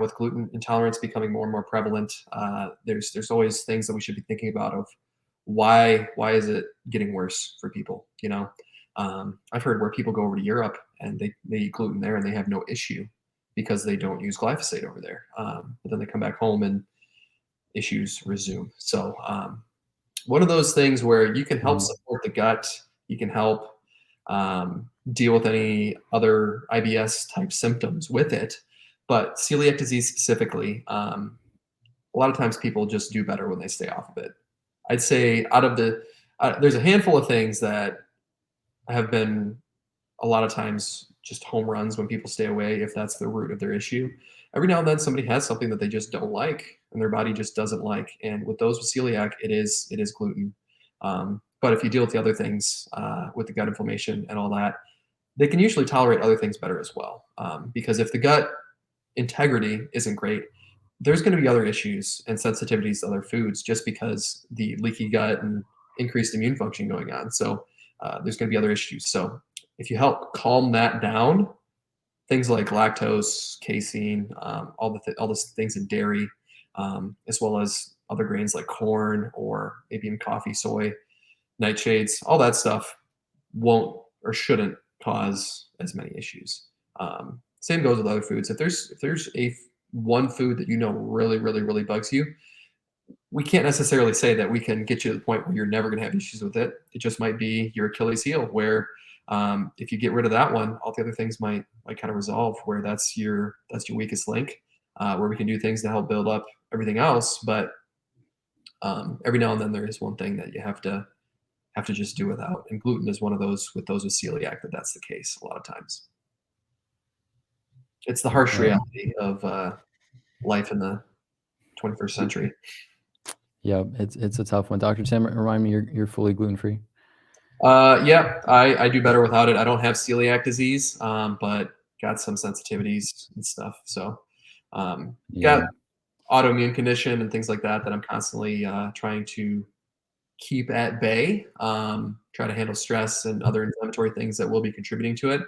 with gluten intolerance becoming more and more prevalent, there's always things that we should be thinking about of why is it getting worse for people? I've heard where people go over to Europe and they eat gluten there and they have no issue because they don't use glyphosate over there. But then they come back home and issues resume. So one of those things where you can help Mhm. support the gut, you can help deal with any other IBS type symptoms with it. But celiac disease specifically, a lot of times people just do better when they stay off of it. I'd say out of there's a handful of things that have been a lot of times just home runs when people stay away if that's the root of their issue. Every now and then somebody has something that they just don't like and their body just doesn't like. And with those with celiac, it is gluten. But if you deal with the other things with the gut inflammation and all that, they can usually tolerate other things better as well. Because if the gut integrity isn't great, there's going to be other issues and sensitivities to other foods just because the leaky gut and increased immune function going on. So there's going to be other issues. So if you help calm that down, things like lactose, casein, all the things in dairy, as well as other grains like corn or maybe even coffee, soy, nightshades, all that stuff won't or shouldn't cause as many issues. Same goes with other foods. If there's one food that really really really bugs you, we can't necessarily say that we can get you to the point where you're never going to have issues with it. It just might be your Achilles heel, where if you get rid of that one, all the other things might kind of resolve. Where that's your weakest link, where we can do things to help build up everything else. But every now and then there is one thing that you have to just do without, and gluten is one of those with celiac that's the case a lot of times. It's the harsh Right. reality of life in the 21st century. Yeah, it's a tough one. Dr. Tim, remind me you're fully gluten free. Yeah, I do better without it. I don't have celiac disease, but got some sensitivities and stuff. So, Yeah. got autoimmune condition and things like that I'm constantly trying to keep at bay. Try to handle stress and other inflammatory things that will be contributing to it.